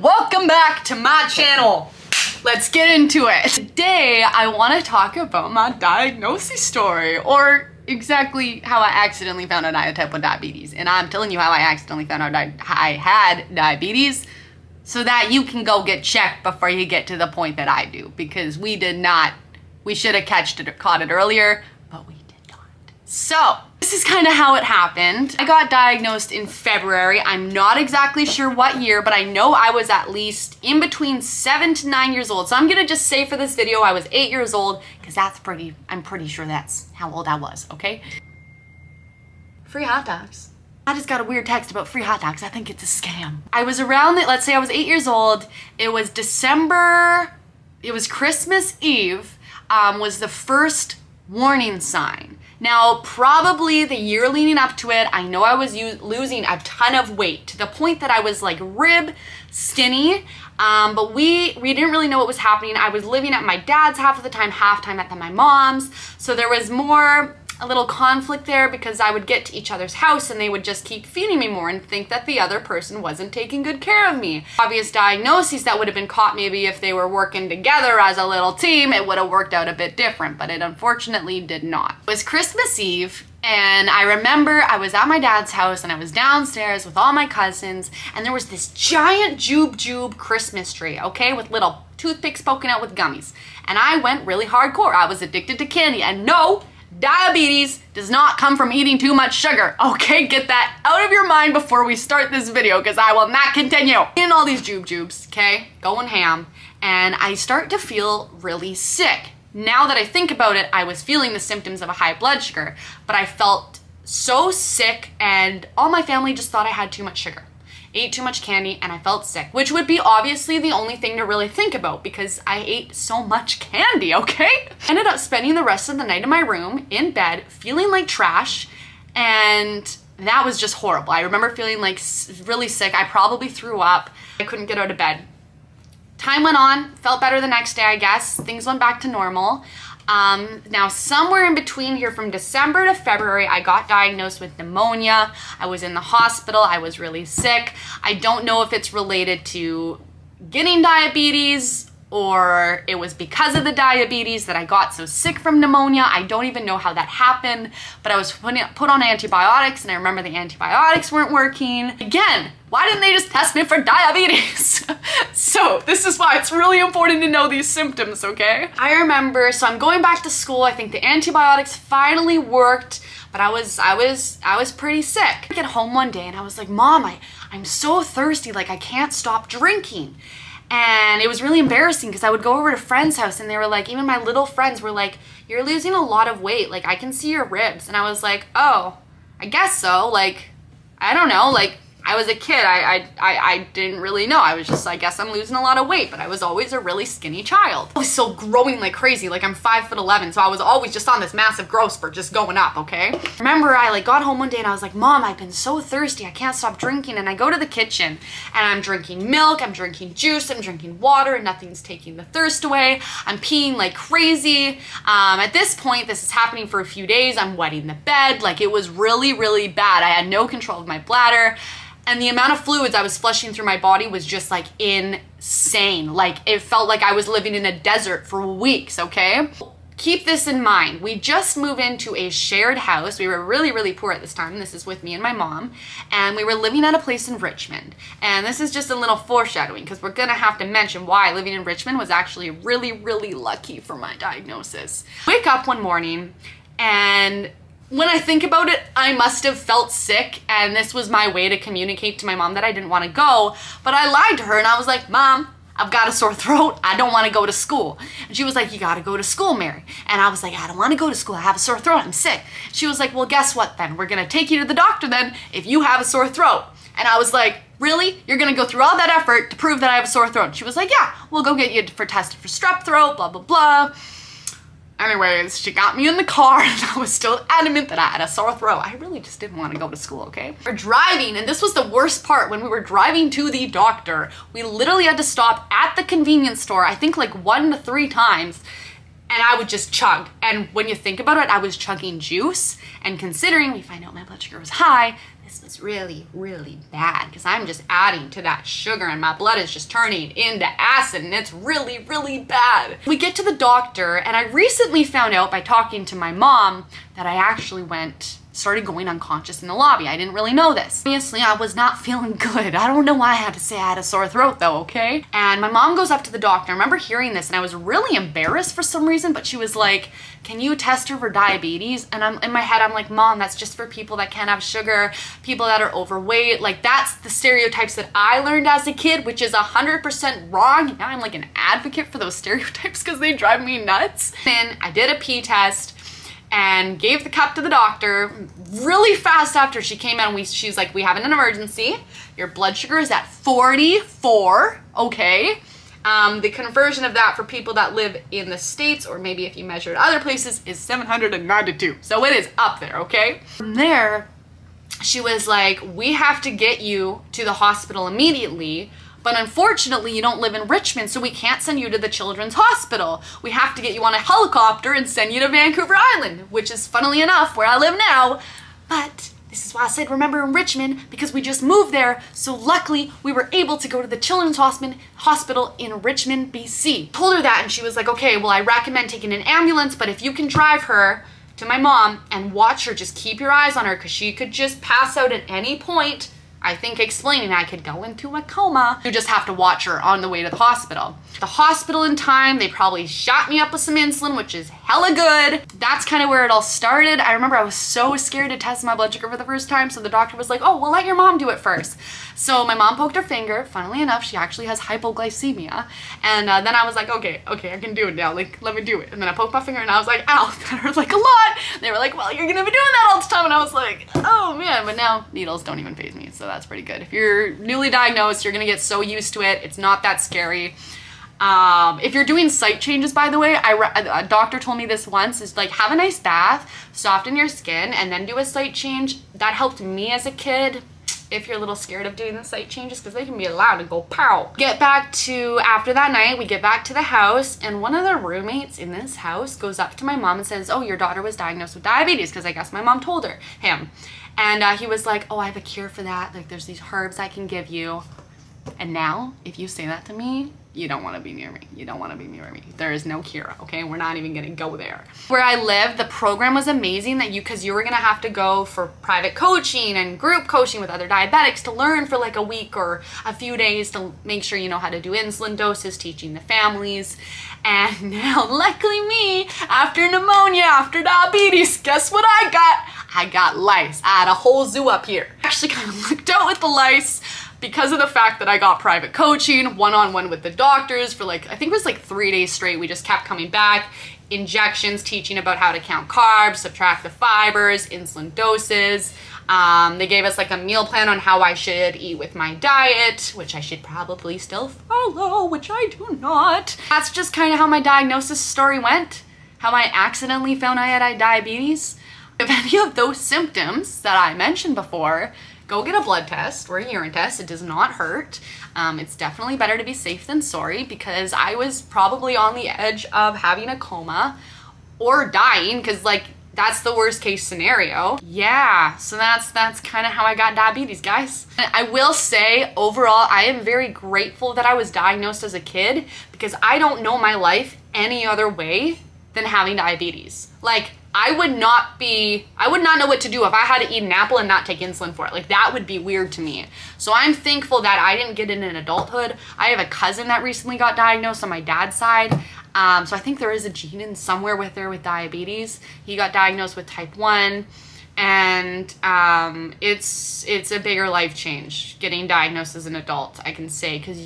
Welcome back to my channel. Let's get into it. Today, I want to talk about my diagnosis story, or exactly how I accidentally found out I had type 1 diabetes. And I'm telling you how I accidentally found out I had diabetes so that you can go get checked before you get to the point that I do, because we did not. We should have caught it earlier, but we did not. So, this is kind of how it happened. I got diagnosed in February. I'm not exactly sure what year, but I know I was at least in between 7 to 9 years old. So I'm gonna just say for this video, I was 8 years old, because I'm pretty sure that's how old I was, okay? Free hot dogs. I just got a weird text about free hot dogs. I think it's a scam. I was around it, let's say I was 8 years old. It was December, it was Christmas Eve, was the first warning sign. Now, probably the year leading up to it, I know I was losing a ton of weight to the point that I was like rib skinny, but we didn't really know what was happening. I was living at my dad's half of the time, half time at my mom's, so there was a little conflict there, because I would get to each other's house and they would just keep feeding me more and think that the other person wasn't taking good care of me. Obvious diagnoses that would have been caught maybe if they were working together as a little team, it would have worked out a bit different, but it unfortunately did not. It was Christmas Eve, and I remember I was at my dad's house and I was downstairs with all my cousins, and there was this giant jube Christmas tree, okay, with little toothpicks poking out with gummies. And I went really hardcore. I was addicted to candy, and no, diabetes does not come from eating too much sugar. Okay, get that out of your mind before we start this video, because I will not continue. Eating all these jubes, okay, going ham, and I start to feel really sick. Now that I think about it, I was feeling the symptoms of a high blood sugar, but I felt so sick, and all my family just thought I had too much sugar. Ate too much candy, and I felt sick, which would be obviously the only thing to really think about, because I ate so much candy, okay? Ended up spending the rest of the night in my room, in bed, feeling like trash, and that was just horrible. I remember feeling like really sick. I probably threw up. I couldn't get out of bed. Time went on, felt better the next day, I guess. Things went back to normal. Now somewhere in between here, from December to February, I got diagnosed with pneumonia. I was in the hospital. I was really sick. I don't know if it's related to getting diabetes or it was because of the diabetes that I got so sick from pneumonia. I don't even know how that happened, but I was put on antibiotics, and I remember the antibiotics weren't working. Again, why didn't they just test me for diabetes? So this is why it's really important to know these symptoms, okay? I remember, so I'm going back to school. I think the antibiotics finally worked, but I was pretty sick. I get home one day and I was like, Mom, I'm so thirsty, like I can't stop drinking. And it was really embarrassing, because I would go over to friends' house and they were like, even my little friends were like, you're losing a lot of weight, like I can see your ribs. And I was like, oh, I guess so. Like, I don't know, like I was a kid, I didn't really know. I was just, I guess I'm losing a lot of weight, but I was always a really skinny child. I was still growing like crazy, like I'm 5'11", so I was always just on this massive growth spurt, just going up, okay? Remember, I got home one day and I was like, Mom, I've been so thirsty, I can't stop drinking. And I go to the kitchen and I'm drinking milk, I'm drinking juice, I'm drinking water, and nothing's taking the thirst away. I'm peeing like crazy. At this point, this is happening for a few days. I'm wetting the bed, like it was really, really bad. I had no control of my bladder. And the amount of fluids I was flushing through my body was just like insane. Like it felt like I was living in a desert for weeks, okay? Keep this in mind. We just moved into a shared house. We were really, really poor at this time. This is with me and my mom. And we were living at a place in Richmond. And this is just a little foreshadowing, because we're gonna have to mention why living in Richmond was actually really, really lucky for my diagnosis. Wake up one morning, and when I think about it, I must have felt sick, and this was my way to communicate to my mom that I didn't want to go. But I lied to her and I was like, Mom, I've got a sore throat. I don't want to go to school. And she was like, you got to go to school, Mary. And I was like, I don't want to go to school. I have a sore throat. I'm sick. She was like, well, guess what then? We're going to take you to the doctor then if you have a sore throat. And I was like, really? You're going to go through all that effort to prove that I have a sore throat? She was like, yeah, we'll go get you tested for strep throat, blah, blah, blah. Anyways, she got me in the car and I was still adamant that I had a sore throat. I really just didn't want to go to school, okay? We're driving, and this was the worst part. When we were driving to the doctor, we literally had to stop at the convenience store, I think like 1 to 3 times, and I would just chug. And when you think about it, I was chugging juice, and considering we find out my blood sugar was high, this this was really, really bad because I'm just adding to that sugar and my blood is just turning into acid and it's really, really bad. We get to the doctor and I recently found out by talking to my mom that I actually started going unconscious in the lobby. I didn't really know this. Obviously, I was not feeling good. I don't know why I had to say I had a sore throat though, okay? And my mom goes up to the doctor. I remember hearing this and I was really embarrassed for some reason, but she was like, can you test her for diabetes? And in my head, I'm like, Mom, that's just for people that can't have sugar, people that are overweight. Like that's the stereotypes that I learned as a kid, which is 100% wrong. Now I'm like an advocate for those stereotypes because they drive me nuts. Then I did a pee test and gave the cup to the doctor really fast after she came out and she's like, we have an emergency. Your blood sugar is at 44, okay? The conversion of that for people that live in the States, or maybe if you measure it other places, is 792. So it is up there, okay? From there, she was like, we have to get you to the hospital immediately, but unfortunately you don't live in Richmond, so we can't send you to the Children's Hospital. We have to get you on a helicopter and send you to Vancouver Island, which is funnily enough where I live now. But this is why I said remember in Richmond, because we just moved there. So luckily we were able to go to the Children's Hospital in Richmond, BC. Told her that and she was like, okay, well I recommend taking an ambulance, but if you can drive her to my mom and watch her, just keep your eyes on her because she could just pass out at any point. I think explaining I could go into a coma. You just have to watch her on the way to the hospital. The hospital in time, they probably shot me up with some insulin, which is hella good. That's kind of where it all started. I remember I was so scared to test my blood sugar for the first time, so the doctor was like, oh, we'll let your mom do it first. So my mom poked her finger. Funnily enough, she actually has hypoglycemia. And then I was like, okay, I can do it now. Like, let me do it. And then I poked my finger and I was like, ow, that hurt like a lot. They were like, well, you're gonna be doing that all the time. And I was like, oh man, but now needles don't even faze me. So that's pretty good. If you're newly diagnosed, you're gonna get so used to it. It's not that scary. If you're doing site changes, by the way, a doctor told me this once, is like have a nice bath, soften your skin, and then do a site change. That helped me as a kid. If you're a little scared of doing the site changes, because they can be loud and go pow. After that night, we get back to the house, and one of the roommates in this house goes up to my mom and says, oh, your daughter was diagnosed with diabetes, because I guess my mom told him. And he was like, oh, I have a cure for that. Like, there's these herbs I can give you. And now, if you say that to me, you don't want to be near me. You don't want to be near me. There is no cure, okay? We're not even going to go there. Where I live, the program was amazing because you were going to have to go for private coaching and group coaching with other diabetics to learn for like a week or a few days to make sure you know how to do insulin doses, teaching the families. And now, luckily me, after pneumonia, after diabetes, guess what I got? I got lice. I had a whole zoo up here. I actually kind of lucked out with the lice because of the fact that I got private coaching, one-on-one with the doctors for like, I think it was like 3 days straight. We just kept coming back, injections, teaching about how to count carbs, subtract the fibers, insulin doses. They gave us like a meal plan on how I should eat with my diet, which I should probably still follow, which I do not. That's just kind of how my diagnosis story went, how I accidentally found I had diabetes. If any of those symptoms that I mentioned before, go get a blood test or a urine test. It does not hurt. It's definitely better to be safe than sorry because I was probably on the edge of having a coma or dying because like that's the worst case scenario. Yeah, so that's kind of how I got diabetes, guys. I will say overall, I am very grateful that I was diagnosed as a kid because I don't know my life any other way than having diabetes. Like, I would not know what to do if I had to eat an apple and not take insulin for it. Like, that would be weird to me. So I'm thankful that I didn't get it in adulthood. I have a cousin that recently got diagnosed on my dad's side. So I think there is a gene in somewhere with her with diabetes. He got diagnosed with type 1. And it's a bigger life change getting diagnosed as an adult, I can say, because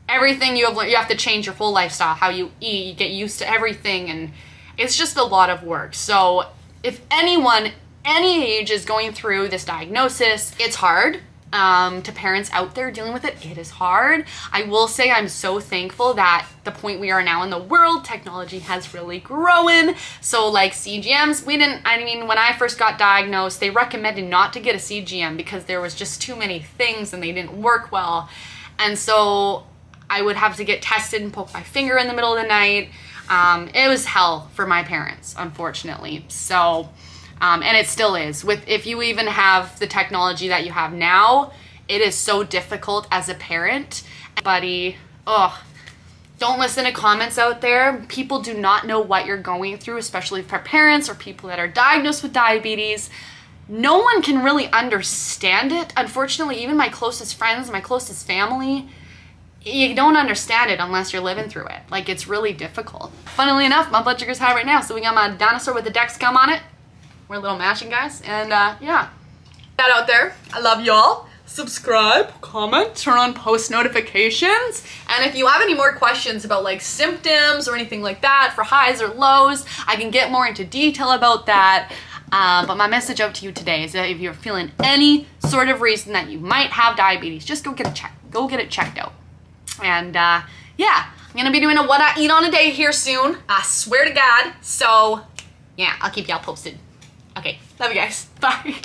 everything you have to change your whole lifestyle, how you eat, you get used to everything, and it's just a lot of work. So if anyone, any age is going through this diagnosis, it's hard. To parents out there dealing with it, it is hard. I will say I'm so thankful that the point we are now in the world, technology has really grown. So like CGMs, when I first got diagnosed, they recommended not to get a CGM because there was just too many things and they didn't work well. And so I would have to get tested and poke my finger in the middle of the night. It was hell for my parents, unfortunately. So And it still is. If you even have the technology that you have now, it is so difficult as a parent. Buddy, don't listen to comments out there. People do not know what you're going through, especially for parents or people that are diagnosed with diabetes. No one can really understand it. Unfortunately, even my closest friends, my closest family, you don't understand it unless you're living through it. Like, it's really difficult. Funnily enough, my blood sugar's high right now, so we got my dinosaur with the Dexcom on it. We're a little matching, guys. And yeah, that out there. I love y'all. Subscribe, comment, turn on post notifications. And if you have any more questions about like symptoms or anything like that for highs or lows, I can get more into detail about that. But my message out to you today is that if you're feeling any sort of reason that you might have diabetes, just go get it checked. Go get it checked out. And yeah, I'm gonna be doing a what I eat on a day here soon. I swear to God. So yeah, I'll keep y'all posted. Okay, love you guys. Bye.